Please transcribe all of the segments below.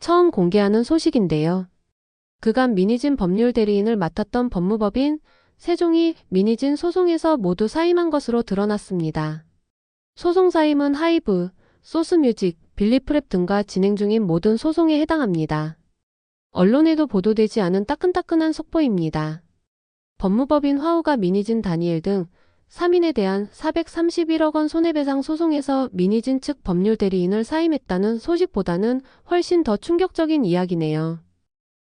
처음 공개하는 소식인데요. 그간 민희진 법률 대리인을 맡았던 법무법인 세종이 민희진 소송에서 모두 사임한 것으로 드러났습니다. 소송 사임은 하이브, 소스뮤직, 빌리프랩 등과 진행 중인 모든 소송에 해당합니다. 언론에도 보도되지 않은 따끈따끈한 속보입니다. 법무법인 화우가 민희진 다니엘 등 3인에 대한 431억 원 손해배상 소송에서 민희진 측 법률 대리인을 사임했다는 소식보다는 훨씬 더 충격적인 이야기네요.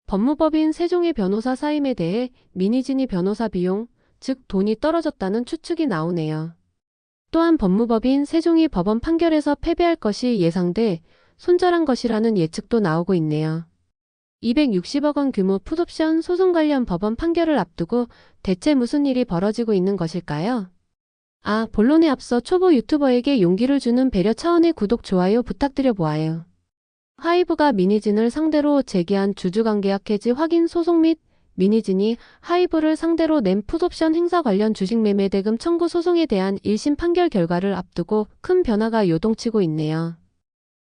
법무법인 세종의 변호사 사임에 대해 민희진이 변호사 비용, 즉 돈이 떨어졌다는 추측이 나오네요. 또한 법무법인 세종이 법원 판결에서 패배할 것이 예상돼 손절한 것이라는 예측도 나오고 있네요. 260억 원 규모 풋옵션 소송 관련 법원 판결을 앞두고 대체 무슨 일이 벌어지고 있는 것일까요? 본론에 앞서 초보 유튜버에게 용기를 주는 배려 차원의 구독, 좋아요 부탁드려 보아요. 하이브가 민희진을 상대로 제기한 주주관계약 해지 확인 소송 및 민희진이 하이브를 상대로 낸 풋옵션 행사 관련 주식 매매 대금 청구 소송에 대한 1심 판결 결과를 앞두고 큰 변화가 요동치고 있네요.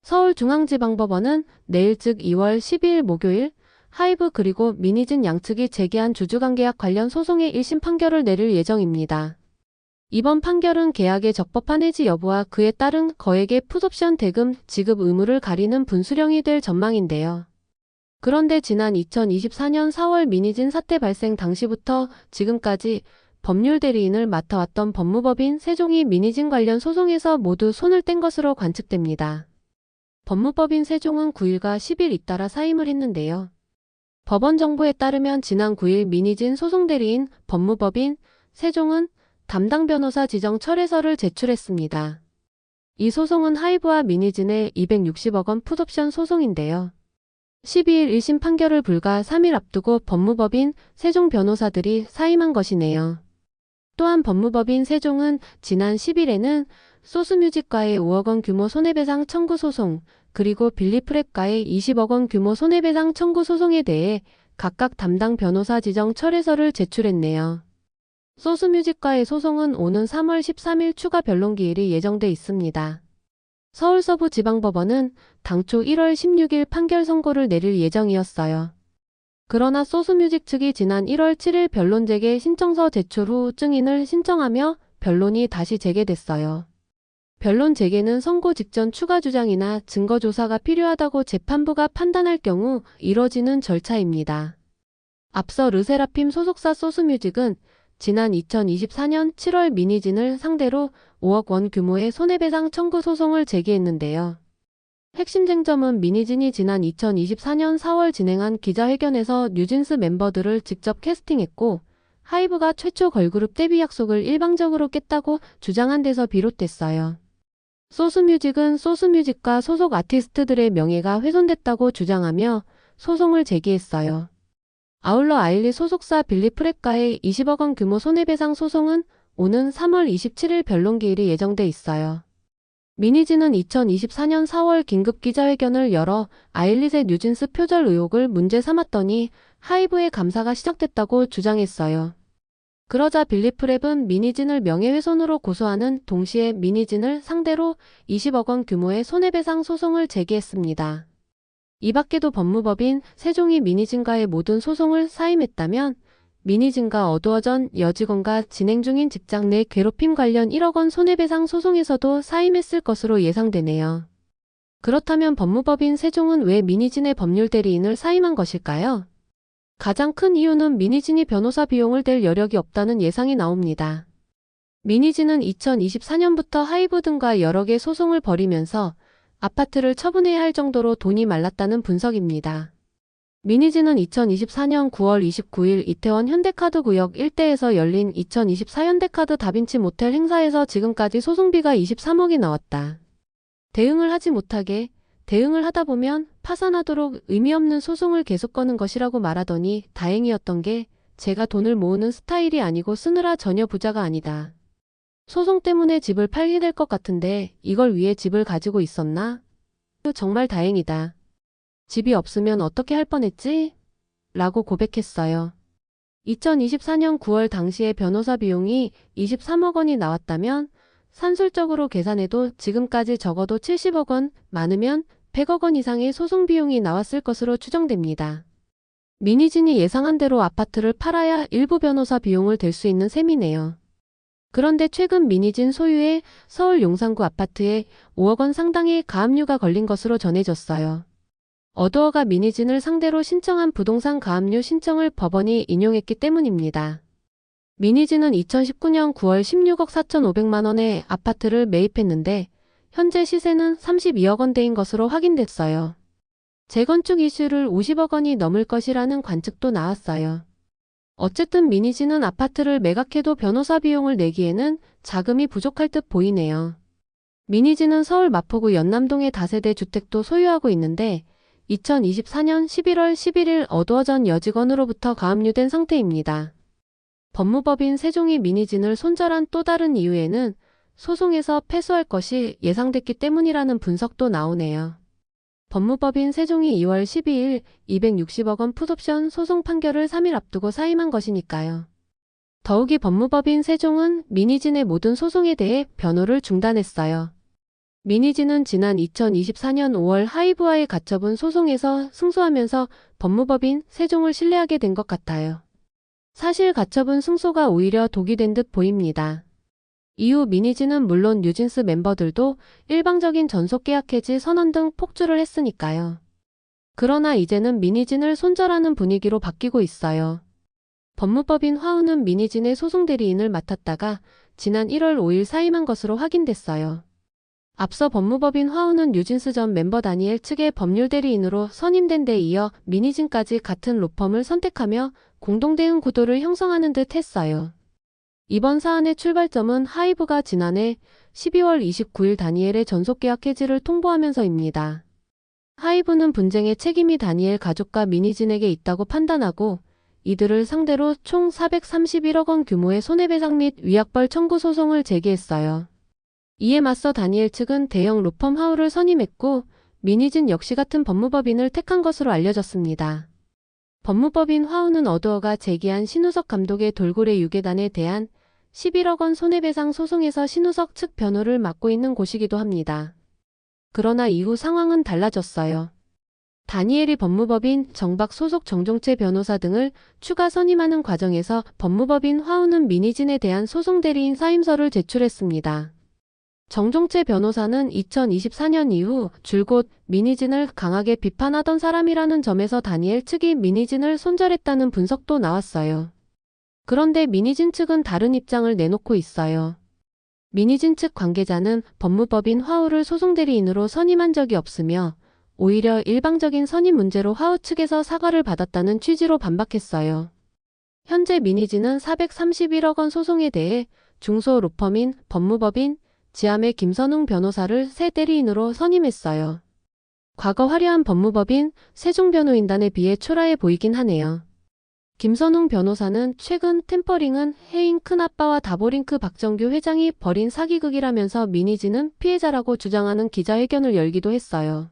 서울중앙지방법원은 내일 즉 2월 12일 목요일 하이브 그리고 민희진 양측이 제기한 주주관계약 관련 소송의 1심 판결을 내릴 예정입니다. 이번 판결은 계약의 적법한 해지 여부와 그에 따른 거액의 풋옵션 대금 지급 의무를 가리는 분수령이 될 전망인데요. 그런데 지난 2024년 4월 민희진 사태 발생 당시부터 지금까지 법률 대리인을 맡아왔던 법무법인 세종이 민희진 관련 소송에서 모두 손을 뗀 것으로 관측됩니다. 법무법인 세종은 9일과 10일 잇따라 사임을 했는데요. 법원 정보에 따르면 지난 9일 민희진 소송 대리인 법무법인 세종은 담당 변호사 지정 철회서를 제출했습니다. 이 소송은 하이브와 민희진의 260억 원 풋옵션 소송인데요. 12일 1심 판결을 불과 3일 앞두고 법무법인 세종 변호사들이 사임한 것이네요. 또한 법무법인 세종은 지난 10일에는 소스뮤직과의 5억 원 규모 손해배상 청구 소송, 그리고 빌리프랩과의 20억 원 규모 손해배상 청구 소송에 대해 각각 담당 변호사 지정 철회서를 제출했네요. 소스뮤직과의 소송은 오는 3월 13일 추가 변론기일이 예정돼 있습니다. 서울서부지방법원은 당초 1월 16일 판결 선고를 내릴 예정이었어요. 그러나 소스뮤직 측이 지난 1월 7일 변론 재개 신청서 제출 후 증인을 신청하며 변론이 다시 재개됐어요. 변론 재개는 선고 직전 추가 주장이나 증거 조사가 필요하다고 재판부가 판단할 경우 이뤄지는 절차입니다. 앞서 르세라핌 소속사 소스뮤직은 지난 2024년 7월 민희진을 상대로 5억 원 규모의 손해배상 청구 소송을 제기했는데요. 핵심 쟁점은 민희진이 지난 2024년 4월 진행한 기자회견에서 뉴진스 멤버들을 직접 캐스팅했고 하이브가 최초 걸그룹 데뷔 약속을 일방적으로 깼다고 주장한 데서 비롯됐어요. 소스뮤직은 소스뮤직과 소속 아티스트들의 명예가 훼손됐다고 주장하며 소송을 제기했어요. 아울러 아일리 소속사 빌리프랩과의 20억 원 규모 손해배상 소송은 오는 3월 27일 변론기일이 예정돼 있어요. 민희진은 2024년 4월 긴급 기자회견을 열어 아일릿의 뉴진스 표절 의혹을 문제 삼았더니 하이브의 감사가 시작됐다고 주장했어요. 그러자 빌리프랩은 민희진을 명예훼손으로 고소하는 동시에 민희진을 상대로 20억 원 규모의 손해배상 소송을 제기했습니다. 이 밖에도 법무법인 세종이 민희진과의 모든 소송을 사임했다면 민희진과 어두어전 여직원과 진행 중인 직장 내 괴롭힘 관련 1억 원 손해배상 소송에서도 사임했을 것으로 예상되네요. 그렇다면 법무법인 세종은 왜 민희진의 법률 대리인을 사임한 것일까요? 가장 큰 이유는 민희진이 변호사 비용을 댈 여력이 없다는 예상이 나옵니다. 민희진은 2024년부터 하이브 등과 여러 개 소송을 벌이면서 아파트를 처분해야 할 정도로 돈이 말랐다는 분석입니다. 민희진은 2024년 9월 29일 이태원 현대카드구역 일대에서 열린 2024 현대카드 다빈치 모텔 행사에서 지금까지 소송비가 23억이 나왔다. 대응을 하지 못하게 대응을 하다 보면 파산하도록 의미 없는 소송을 계속 거는 것이라고 말하더니 다행이었던 게 제가 돈을 모으는 스타일이 아니고 쓰느라 전혀 부자가 아니다. 소송 때문에 집을 팔게 될 것 같은데 이걸 위해 집을 가지고 있었나? 정말 다행이다. 집이 없으면 어떻게 할 뻔했지? 라고 고백했어요. 2024년 9월 당시에 변호사 비용이 23억 원이 나왔다면 산술적으로 계산해도 지금까지 적어도 70억 원, 많으면 100억 원 이상의 소송 비용이 나왔을 것으로 추정됩니다. 민희진이 예상한 대로 아파트를 팔아야 일부 변호사 비용을 댈 수 있는 셈이네요. 그런데 최근 민희진 소유의 서울 용산구 아파트에 5억 원 상당의 가압류가 걸린 것으로 전해졌어요. 어두어가 민희진을 상대로 신청한 부동산 가압류 신청을 법원이 인용했기 때문입니다. 민희진은 2019년 9월 16억 4,500만 원의 아파트를 매입했는데 현재 시세는 32억 원대인 것으로 확인됐어요. 재건축 이슈를 50억 원이 넘을 것이라는 관측도 나왔어요. 어쨌든 민희진은 아파트를 매각해도 변호사 비용을 내기에는 자금이 부족할 듯 보이네요. 민희진은 서울 마포구 연남동의 다세대 주택도 소유하고 있는데 2024년 11월 11일 어두워전 여직원으로부터 가압류된 상태입니다. 법무법인 세종이 민희진을 손절한 또 다른 이유에는 소송에서 패소할 것이 예상됐기 때문이라는 분석도 나오네요. 법무법인 세종이 2월 12일 260억 원 풋옵션 소송 판결을 3일 앞두고 사임한 것이니까요. 더욱이 법무법인 세종은 민희진의 모든 소송에 대해 변호를 중단했어요. 민희진은 지난 2024년 5월 하이브와의 가처분 소송에서 승소하면서 법무법인 세종을 신뢰하게 된 것 같아요. 사실 가처분 승소가 오히려 독이 된 듯 보입니다. 이후 민희진은 물론 뉴진스 멤버들도 일방적인 전속계약 해지 선언 등 폭주를 했으니까요. 그러나 이제는 민희진을 손절하는 분위기로 바뀌고 있어요. 법무법인 화우는 민희진의 소송 대리인을 맡았다가 지난 1월 5일 사임한 것으로 확인됐어요. 앞서 법무법인 화우는 뉴진스 전 멤버 다니엘 측의 법률 대리인으로 선임된 데 이어 민희진까지 같은 로펌을 선택하며 공동대응 구도를 형성하는 듯 했어요. 이번 사안의 출발점은 하이브가 지난해 12월 29일 다니엘의 전속계약 해지를 통보하면서입니다. 하이브는 분쟁의 책임이 다니엘 가족과 민희진에게 있다고 판단하고 이들을 상대로 총 431억 원 규모의 손해배상 및 위약벌 청구 소송을 제기했어요. 이에 맞서 다니엘 측은 대형 로펌 하우를 선임했고 민희진 역시 같은 법무법인을 택한 것으로 알려졌습니다. 법무법인 화우는 어두어가 제기한 신우석 감독의 돌고래 유괴단에 대한 11억 원 손해배상 소송에서 신우석 측 변호를 맡고 있는 곳이기도 합니다. 그러나 이후 상황은 달라졌어요. 다니엘이 법무법인 정박 소속 정종채 변호사 등을 추가 선임하는 과정에서 법무법인 화우는 민희진에 대한 소송 대리인 사임서를 제출했습니다. 정종채 변호사는 2024년 이후 줄곧 민희진을 강하게 비판하던 사람이라는 점에서 다니엘 측이 민희진을 손절했다는 분석도 나왔어요. 그런데 민희진 측은 다른 입장을 내놓고 있어요. 민희진 측 관계자는 법무법인 화우를 소송 대리인으로 선임한 적이 없으며 오히려 일방적인 선임 문제로 화우 측에서 사과를 받았다는 취지로 반박했어요. 현재 민희진은 431억 원 소송에 대해 중소 로펌인 법무법인 지암의 김선웅 변호사를 새 대리인으로 선임했어요. 과거 화려한 법무법인 세종변호인단에 비해 초라해 보이긴 하네요. 김선웅 변호사는 최근 템퍼링은 해인 큰아빠와 다보링크 박정규 회장이 벌인 사기극이라면서 민희진은 피해자라고 주장하는 기자회견을 열기도 했어요.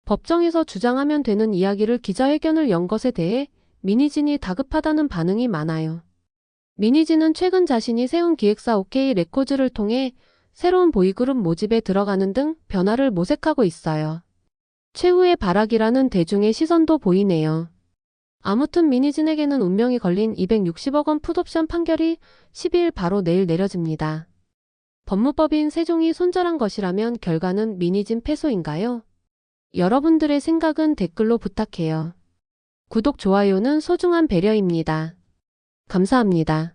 법정에서 주장하면 되는 이야기를 기자회견을 연 것에 대해 민희진이 다급하다는 반응이 많아요. 민희진은 최근 자신이 세운 기획사 OK 레코즈를 통해 새로운 보이그룹 모집에 들어가는 등 변화를 모색하고 있어요. 최후의 발악이라는 대중의 시선도 보이네요. 아무튼 민희진에게는 운명이 걸린 260억 원 풋옵션 판결이 12일 바로 내일 내려집니다. 법무법인 세종이 손절한 것이라면 결과는 민희진 패소인가요? 여러분들의 생각은 댓글로 부탁해요. 구독, 좋아요는 소중한 배려입니다. 감사합니다.